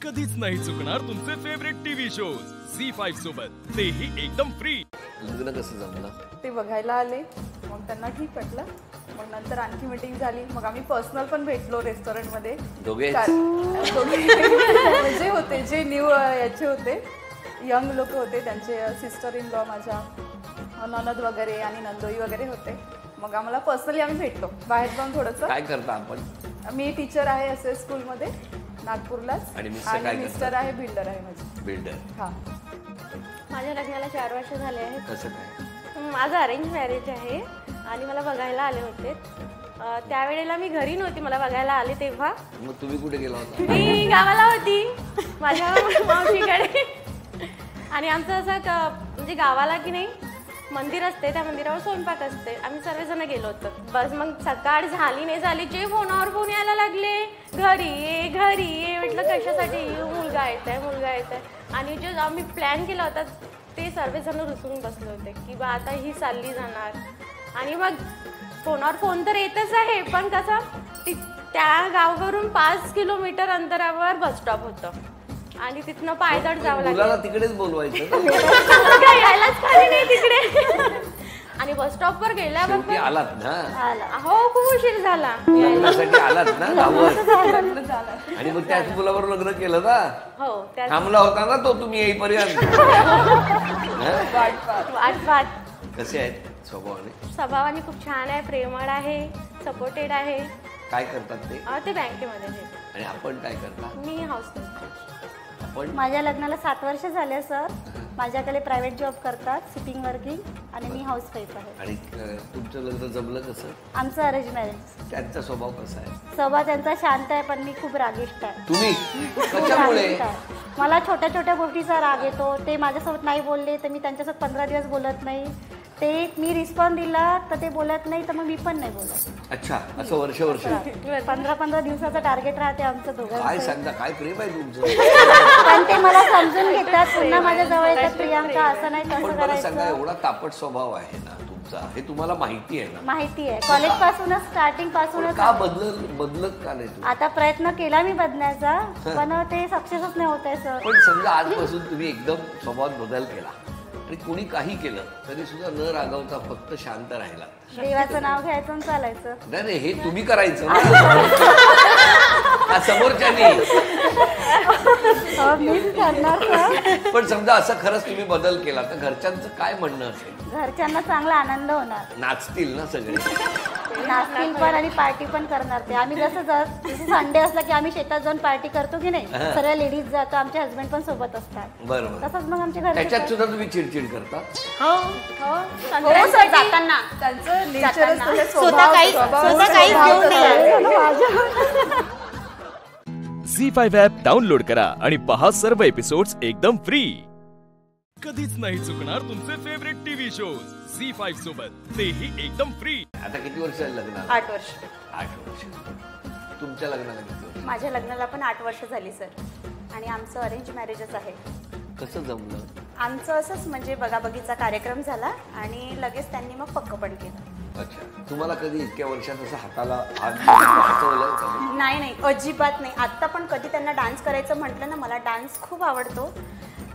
कधीच नाही चुकणार तुमचे फेवरेट टीव्ही शोज झी5 सोबत, तेही एकदम फ्री. लग्न कसं जमलं? ते बघायला आले, मग त्यांना ठीक वाटलं. मग नंतर आणखी मीटिंग झाली, मग आम्ही पर्सनल पण भेटलो रेस्टॉरंटमध्ये. दोघे जे होते, जे न्यू याचे होते, यंग लोक होते, त्यांचे सिस्टर इन लॉ, माझ्या ननद वगैरे आणि नंदोई वगैरे होते. मग आम्हाला पर्सनली आम्ही भेटलो बाहेर जाऊन थोडंसं. काय करता आपण? मी टीचर आहे SS स्कूलमध्ये नागपूरलाच, आणि मिस्टर आहे बिल्डर आहे माझे. बिल्डर. हां, माझ्या लग्नाला 4 वर्ष झाले आहेत. कसं काय? माझं अरेंज मॅरेज आहे आणि मला बघायला आले होते. त्यावेळेला मी घरी नव्हती, मला बघायला आले तेव्हा. मग तुम्ही कुठे गेला होता? मी गावाला होती माझ्या मावशीकडे. आणि आमचं असं म्हणजे गावाला की नाही मंदिर असते, त्या मंदिरावर स्वयंपाक असते. आम्ही सर्वजण गेलो होतो. बस मग सकाळ झाली नाही झाली, जे फोनावर फोन यायला लागले, घरी ये घरी ये. म्हटलं कशासाठी येऊ, मुलगा येत आहे मुलगा येत आहे. आणि जो आम्ही प्लॅन केला होता ते सर्वजण रुसून बसले होते की बा आता ही चालली जाणार. आणि मग फोनावर फोन तर येतच आहे, पण कसं त्या गावावरून 5 किलोमीटर अंतरावर बस स्टॉप होतं आणि तिथनं पायदळ जावं लागलं. तिकडेच बोलवायचं यायलाच खाली नाही तिकडे. आणि बस स्टॉप वर गेल्यावर आलात ना? हो, खूप उशीर झाला. लग्नासाठी आलात ना गावात? आणि मग त्याच मुलावर लग्न केलं ना? हो, थांबला होता ना तो तुम्ही येईपर्यंत? वाट. कसे आहेत स्वभावाने? स्वभावाने खूप छान आहे, प्रेमळ आहे, सपोर्टेड आहे. काय करतात ते? ते बँकेमध्ये आहे. आणि आपण काय करता? मी हाऊसवाईफ. आपण माझ्या लग्नाला 7 वर्ष झाले सर. माझ्याकडे प्रायव्हेट जॉब करतात, सिटिंग वर्किंग, आणि मी हाऊसवाईफ आहे. आणि तुमचं लग्न जमलं कसं? आमचं अरेंज मॅरेज. त्यांचा स्वभाव कसा आहे? स्वभाव त्यांचा शांत आहे, पण मी खूप रागिष्ट आहे. तुम्ही खूप कशामुळे? रागिष्ट आहे. मला छोट्या छोट्या गोष्टीचा राग येतो. ते माझ्यासोबत नाही बोलले तर मी त्यांच्यासोबत 15 दिवस बोलत नाही. ते मी रिस्पॉन्स दिला तर ते बोलत नाही, तर मग मी पण नाही बोलत. अच्छा, असं वर्ष 15 दिवसाचं टार्गेट राहते आमचं दोघांचं. काय सांगता, काय प्रेम आहे तुमचं? पण ते मला समजून घेतात, पुन्हा माझ्या जवळ येतात, प्रियांका असं नाही तसं पण मला सांगा, करायचं. एवढा तापट स्वभाव आहे ना तुमचा, हे तुम्हाला माहिती आहे ना? माहिती आहे, कॉलेज पासूनच, स्टार्टिंग पासूनच. का बदलत का नाही तुम्ही? आता प्रयत्न केला मी बदलायचा, पण ते सक्सेसच नाही होत आहे सर. पण समजा आजपासून तुम्ही एकदम स्वभावात बदल केला आणि कोणी काही केलं तरी सुद्धा न रागवता फक्त शांत राहिला, देवाचं नाव घ्यायचं आणि चालायचं. नाही हे तुम्ही करायचं ना समोरच्यानी. मीच करणार सर. पण समजा असं खरंच तुम्ही बदल केला तर घरच्यांचं काय म्हणणं असेल? घरच्यांना चांगला आनंद होणार. नाचतील ना सगळे? नाचतील पण आणि पार्टी पण करणार ते. आम्ही जसं संडे असला की आम्ही शेतात जाऊन पार्टी करतो की नाही, सर्व लेडीज जातो, आमचे हस्बंड पण सोबत असतात. बरोबर. तसंच मग आमच्या घरी त्याच्यात सुद्धा तुम्ही चिडचिड करता? जाताना त्यांचं नेचरच तसं, स्वतः काहीच घेऊन झी5 ॲप डाउनलोड करा आणि पहा सर्व एपिसोड्स एकदम फ्री. कधीच नाही चुकणार तुमचे फेवरेट टीव्ही शोज झी5 सोबत, तेही एकदम फ्री. आता किती वर्ष झाली लग्नाला? 8 वर्ष. 8 वर्ष. तुमच्या लग्नाला किती वर्ष? माझ्या लग्नाला पण 8 वर्ष झाली सर. आणि आमचं अरेंज मॅरेजच आहे. कसं जमलं? आमचं असंच म्हणजे बघाबघीचा कार्यक्रम झाला आणि लगेच त्यांनी मग पक्क पण केलं. अच्छा, तुम्हाला कधी इतक्या वर्षात असं हाताला हातवलं का? नाही, अजिबात नाही. आत्ता पण कधी त्यांना डान्स करायचं म्हटलं ना, मला डान्स खूप आवडतो,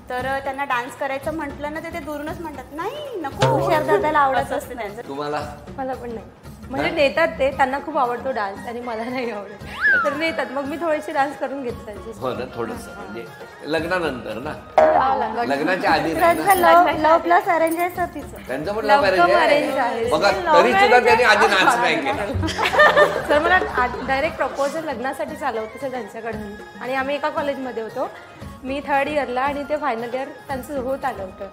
तर त्यांना डान्स करायचं म्हटलं ना ते दुरूनच म्हणतात, नाही नको, हुशार दादाला आवडत असतं त्यांचं. तुम्हाला? मला पण नाही. म्हणजे नेतात ते, त्यांना खूप आवडतो डान्स आणि मला नाही आवडत, तर नेतात. मग मी थोडीशी डान्स करून घेते त्यांची. हो ना, थोडंसं म्हणजे लग्नानंतर ना, लग्नाच्या आधी लव्ह प्लस अरेंज आहे सर तिचं. त्यांचं पण लव्ह मॅरेज आहे बघा, तरी सुद्धा त्यांनी आधी नाच नाही केला. तर मला डायरेक्ट प्रपोजल लग्नासाठी आलं होतं सर त्यांच्याकडून. आणि आम्ही एका कॉलेजमध्ये होतो, मी 3rd इयरला आणि ते फायनल इयर त्यांचं होत आलं होतं,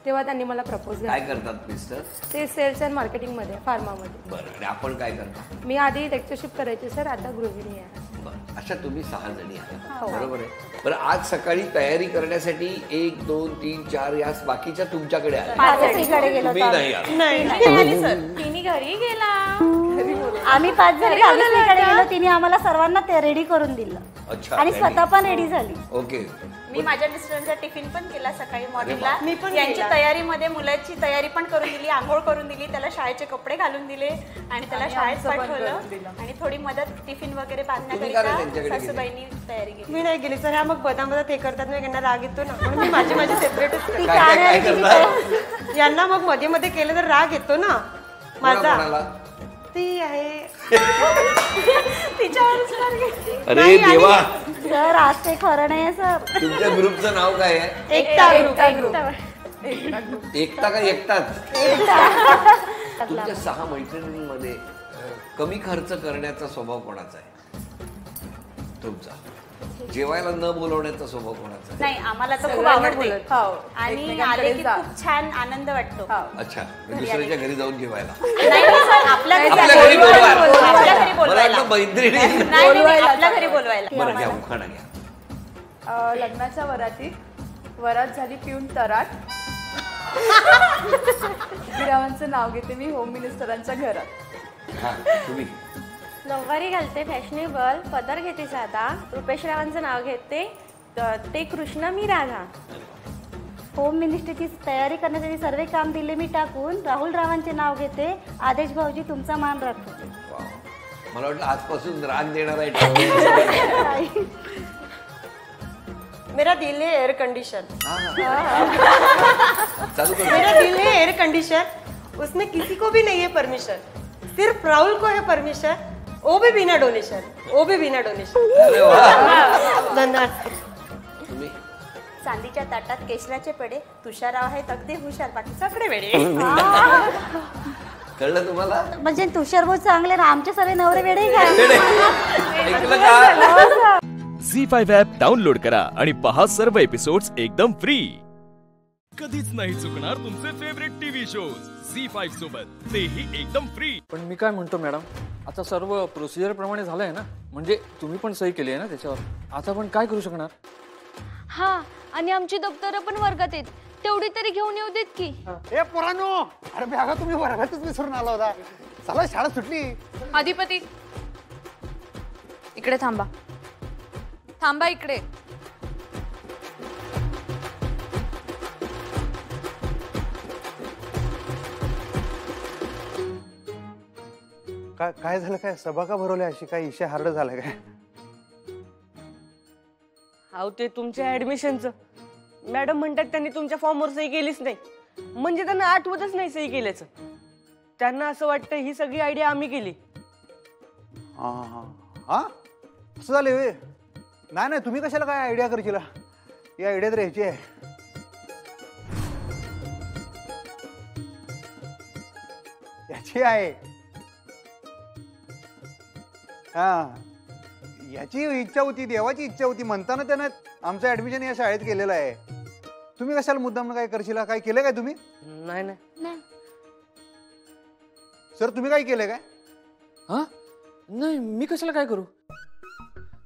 तेव्हा त्यांनी मला प्रपोज केला. काय करतात मिस्टर? ते सेल्स अँड मार्केटिंगमध्ये, फार्मामध्ये. बरं, आणि आपण काय करता? मी आधी लेक्चरशिप करायची सर, आता गृहिणी आहे. बरं, अशा तुम्ही 6 जणी आहात, बरोबर आहे? बरं, आज सकाळी तयारी करण्यासाठी 1, 2, 3, 4 या बाकीच्या तुमच्याकडे आल्या, तुम्ही नाही आला. तिने घरी गेला, आम्ही 5 जणी गेलो, तिने आम्हाला सर्वांना ते रेडी करून दिलं. अच्छा, आणि स्वतः पण रेडी झाली. ओके. मी माझ्या मिस्टरांचा टिफिन पण केला सकाळी मॉर्निंगला. मी पण यांची केला. तयारीमध्ये मुलाची तयारी पण करून दिली, आंघोळ करून दिली, त्याला शाळेचे कपडे घालून दिले आणि त्याला शाळेत आमचं पण पाठवलं करून दिलं. आणि थोडी मदत टिफिन वगैरे तुम्ही का नाही बांधण्याकरिता त्यांच्याकडे सासूबाईंनी तयारी केली. मी नाही गेली सर. ह्या मग बदामदात हे करतात ना, यांना राग येतो ना, म्हणून मी माझी सेपरेटच करते. काय करणार यांना मग मध्ये मध्ये केलं तर राग येतो ना माझा. कोणाला? ती आहे अरे देवा, सर आज ते खरं नाही सर. तुमच्या ग्रुपचं नाव काय आहे? एकता ग्रुप. एकता का एकटाच? तुमच्या 6 मैत्रिणींमध्ये कमी खर्च करण्याचा स्वभाव कोणाचा आहे? तुमचा. जेवायला न बोलवण्याचा स्वभाव कोणाचा आहे? नाही आम्हाला तर खूप सगळ्यांना आवडते बोलत. हो. आणि एकमेकांकडे आले की जा. खूप छान आनंद वाटतो. अच्छा, दुसऱ्याच्या घरी जाऊन जेवायला. नाही सर, आपल्या घरी आपल्या घरी बोलवा. आपल्या घरी मला बोलवायला. वाटलं मैत्रिणी. नाही, नाही, नाही, आपल्या घरी बोलवायला. बरं घ्या, उखाणा घ्या. लग्नाच्या वरातीत वरात झाली पिऊन तराट. रावांचं नाव घेते मी होम मिनिस्टरांच्या घरात. हा, तुम्ही. नऊवारी घालते फॅशनेबल, पदर घेते साधा, रुपेश रावांचं नाव घेते, ते कृष्ण मी राधा. होम मिनिस्टरची तयारी करण्यासाठी सर्व काम दिले मी टाकून, राहुल रावांचे नाव घेते, आदेश भाऊजी तुमचा मान राखतो. वाव. मला वाटलं आजपासून राग देणार आहे. मेरा दिल है एयर कंडीशन. चालू करू. मेरा दिल है एयर कंडीशन, उसमें किसी को भी नहीं है परमिशन, सिर्फ राहुल को है परमिशन, वो भी बिना डोनेशन, वो भी बिना डोनेशन. अरे वा. धन्यवाद. तुम्ही. चांदीच्या ताटात केशराचे पेढे, तुषारराव आहेत अगदी हुशार, बाकी सगळे वेडे. कळलं तुम्हाला? म्हणजे तुषार भाऊ चांगले ना, आमचे सगळे नवरे वेडे काय? ऐकलं का? झी5 ॲप डाउनलोड करा आणि पहा सर्व एपिसोड्स एकदम फ्री. कधीच नाही चुकणार तुमचे फेवरेट टीव्ही शोज झी5 सोबत, तेही एकदम फ्री. पण मी काय म्हणतो मॅडम, आता सर्व प्रोसिजर प्रमाणे झालंय ना, म्हणजे तुम्ही पण सही केली आहे ना त्याच्यावर, आता पण काय करू शकणार? हा, आणि आमची दप्तरं पण वर्गात आहेत, तेवढी तरी घेऊन येऊ देत की. ए पोरांनो, अरे बॅगा तुम्ही वर्गातच विसरून आला होता. चला शाळा सुटली. अधिपती इकडे थांबा, थांबा इकडे. काय झालं? काय सभा का भरवल्या? अशी काय इशे हार्ड झालं काय? अहो ते तुमच्या ऍडमिशनचं मॅडम म्हणतात त्यांनी तुमच्या फॉर्मवर सही केलीच नाही, म्हणजे त्यांना आठवतच नाही सही केल्याचं. त्यांना असं वाटतं ही सगळी आयडिया आम्ही केली. हा हा हा, असं झालं वे? नाही नाही, तुम्ही कशाला काय आयडिया करशील? ही आयडिया तर ह्याची आहे. याची आहे. हा, याची इच्छा होती, देवाची इच्छा होती, म्हणताना त्यानं आमचं ऍडमिशन या शाळेत केलेलं आहे. तुम्ही कशाला मुद्दाम काय करशील? काय केलं काय तुम्ही? नाही नाही सर, तुम्ही काय केलंय काय? हा, नाही मी कशाला काय करू,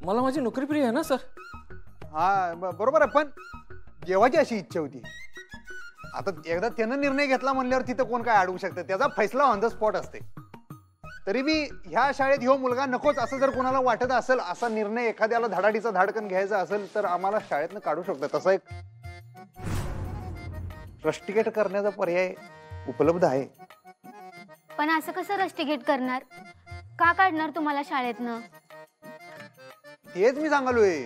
मला माझी नोकरी प्रिय आहे ना सर. हा बरोबर आहे, पण देवाची अशी इच्छा होती. आता एकदा त्यानं निर्णय घेतला म्हणल्यावर तिथं कोण काय अडवू शकतं? त्याचा फैसला ऑन द स्पॉट असते. तरी बी ह्या शाळेत ह्यो मुलगा नकोच असं जर कोणाला वाटत असेल, असा निर्णय एखाद्याला धडाडीचा धाडकन घ्यायचा असेल तर आम्हाला शाळेतनं काढू शकतो. तसा एक रस्टिकेट करण्याचा पर्याय उपलब्ध आहे. पण असं कसं रस्टिकेट करणार? का काढणार तुम्हाला शाळेतनं? तेच मी सांगालोय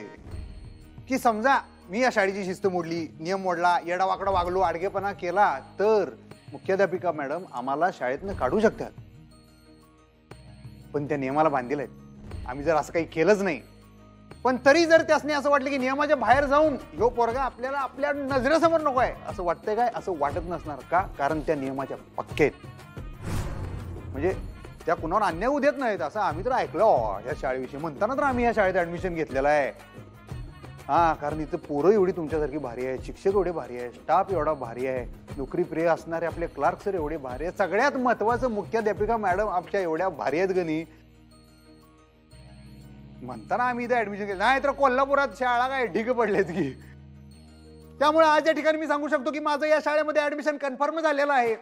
की समजा मी या शाळेची शिस्त मोडली, नियम मोडला, येडावाकडा वागलो, आडगेपणा केला तर मुख्याध्यापिका मॅडम आम्हाला शाळेतनं काढू शकतात. पण त्या नियमाला बांधील आहेत. आम्ही जर असं काही केलंच नाही, पण तरी जर त्यासने असं वाटलं की नियमाच्या बाहेर जाऊन ह्यो पोरगा आपल्याला आपल्या नजरेसमोर नको आहे असं वाटतंय काय? असं वाटत नसणार का? कारण त्या नियमाच्या पक्के आहेत. म्हणजे त्या कुणावर अन्याय होऊ देत नाहीत असं आम्ही तर ऐकलं या शाळेविषयी. म्हणताना तर आम्ही या शाळेत ऍडमिशन घेतलेलं आहे. हा, कारण इथं पोरं एवढी तुमच्यासारखी भारी आहे, शिक्षक एवढे भारी आहे, स्टाफ एवढा भारी आहे, नोकरी प्रिय असणारे आपले क्लार्क सर एवढे भारी आहेत, सगळ्यात महत्वाचं मुख्याध्यापिका मॅडम आमच्या एवढ्या भारी आहेत गणी. म्हणताना आम्ही इथे ऍडमिशन केलं. नाही तर कोल्हापुरात शाळा काय ढिग पडलेत की. त्यामुळे आज या ठिकाणी मी सांगू शकतो की माझं या शाळेमध्ये ऍडमिशन कन्फर्म झालेलं आहे.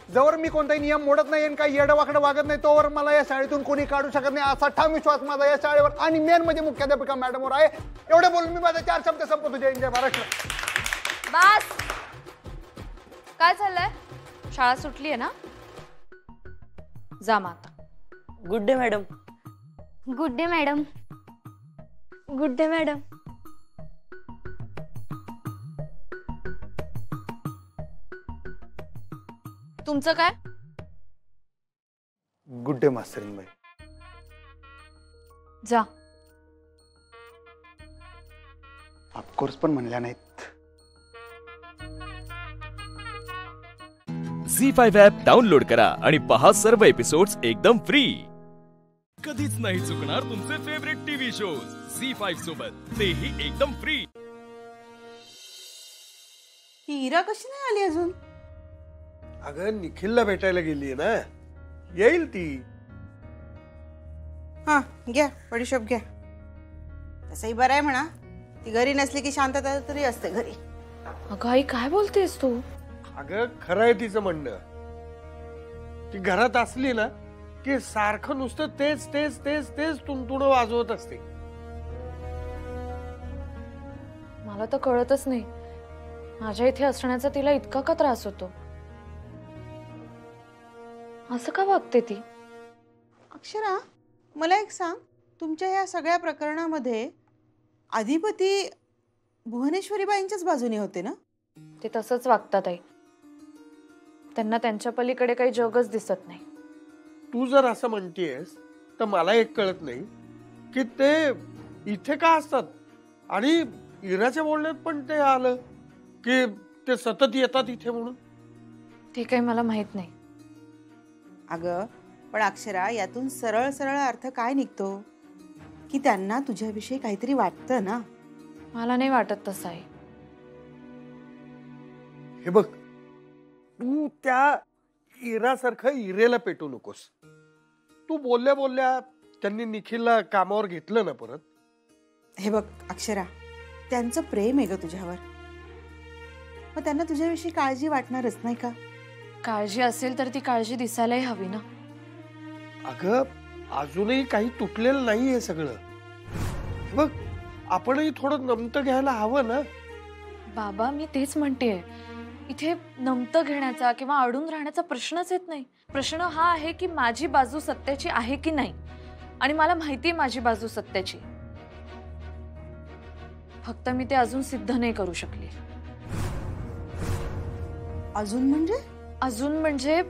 जवळ मी कोणताही नियम मोडत नाही आणि काही येडवाकडे वागत नाही तोवर मला या शाळेतून कोणी काढू शकत नाही असा ठाम विश्वास माझा या शाळेवर आणि मेन म्हणजे मुख्याध्यापिका मॅडमवर आहे. एवढे बोलून मी माझे 4 शब्द संपवतो. जय हिंद, जय महाराष्ट्र. बस. काय चाललंय? शाळा सुटली आहे ना? जा माता. Good day madam. Good day madam. Good day madam. तुमचं काय? गुड डे मास्तरीनबाई. जा. ऑफकोर्स पण म्हणल्या नाहीत. झी5 ॲप डाउनलोड करा आणि पहा सर्व एपिसोड्स एकदम फ्री. कधीच नाही चुकणार तुमचे फेवरेट टीव्ही शोज झी5 सोबत, तेही एकदम फ्री. ही इरा कशी नाही आली अजून? अगं निखिलला भेटायला गेली ना, येईल ती. हा घ्या बडीशोप घ्या. तसंही बरं आहे म्हणा, ती घरी नसली की शांतता तरी असते घरी. अगं आई काय बोलतेस तू? अगं खरं आहे तिचं म्हणणं. ती घरात असली ना की सारखं नुसतं तेच तेच तेच तेच तुणतुण वाजवत असते. मला तर कळतच नाही माझ्या इथे असण्याचा तिला इतका का त्रास होतो. असं का वागते ती? अक्षरा मला एक सांग, तुमच्या या सगळ्या प्रकरणामध्ये अधिपती भुवनेश्वरीबाईंच्याच बाजूने होते ना? ते तसंच वागतात आई. त्यांना त्यांच्या पलीकडे काही जगच दिसत नाही. तू जर असं म्हणतेस तर मला एक कळत नाही की ते इथे का असतात. आणि इराच्या बोलण्यात पण ते आलं की ते सतत येतात इथे म्हणून. ते काही मला माहित नाही. अगं पण अक्षरा यातून सरळ सरळ अर्थ काय निघतो की त्यांना तुझ्याविषयी काहीतरी वाटतं ना. मला नाही वाटत तसं आहे. हे बघ, तू त्या इरासारखं इरेला पेटू नकोस. तू बोलल्या बोलल्या त्यांनी निखिलला कामावर घेतलं ना परत. हे बघ अक्षरा, त्यांचं प्रेम आहे ग तुझ्यावर, मग त्यांना तुझ्याविषयी काळजी वाटणारच नाही का? काळजी असेल तर ती काळजी दिसायलाही हवी ना. अगं अजूनही काही तुटलेलं नाही हे सगळं. बघ आपणही थोडं नमतं घ्यायला हवं ना. बाबा मी तेच म्हणतेय, इथे नमतं घेण्याचा किंवा अडून राहण्याचा प्रश्नच येत नाही. प्रश्न हा आहे की माझी बाजू सत्याची आहे की नाही. आणि मला माहिती आहे माझी बाजू सत्याची, फक्त मी ते अजून सिद्ध नाही करू शकले. अजून म्हणजे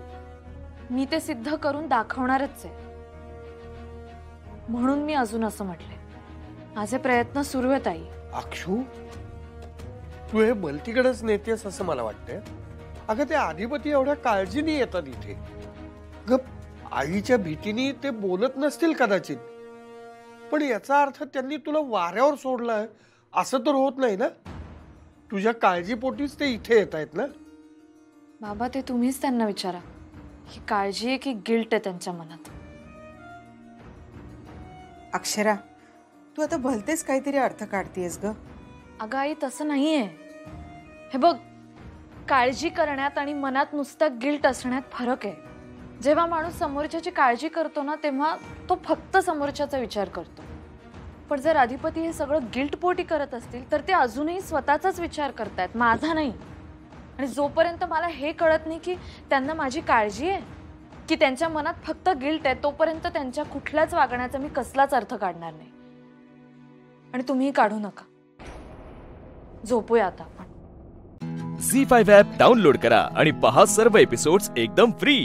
मी ते सिद्ध करून दाखवणारच आहे. म्हणून मी अजून असं म्हटले. माझे प्रयत्न सुरू आहेत आई. अक्षू तू हे भलतीकडेच नेतेस असं मला वाटतंय. अगं ते अधिपती एवढ्या काळजीने येतात इथे. आईच्या भीतीने ते बोलत नसतील कदाचित, पण याचा अर्थ त्यांनी तुला वाऱ्यावर सोडलाय असं तर होत नाही ना. तुझ्या काळजीपोटीच ते इथे येत आहेत ना. बाबा ते तुम्हीच त्यांना विचारा, ही काळजी आहे की गिल्ट आहे त्यांच्या मनात. अक्षरा तू आता भलतेच काहीतरी अर्थ काढतेस ग. अगं आई तसं नाहीये. हे बघ, काळजी करण्यात आणि मनात नुसतं गिल्ट असण्यात फरक आहे. जेव्हा माणूस समोरच्याची काळजी करतो ना तेव्हा तो फक्त समोरच्याचा विचार करतो. पण जर अधिपती हे सगळं गिल्ट पोटी करत असतील तर ते अजूनही स्वतःचाच विचार करतायत, माझा नाही. आणि जोपर्यंत मला हे कळत नाही की त्यांना माझी काळजी आहे की त्यांच्या मनात फक्त गिल्ट आहे, तोपर्यंत त्यांच्या कुठल्याच वागण्याचा मी कसलाच अर्थ काढणार नाही. आणि तुम्ही काढू नका. झोपूया आता आपण. झी5 ॲप डाउनलोड करा आणि पहा सर्व एपिसोड्स एकदम फ्री.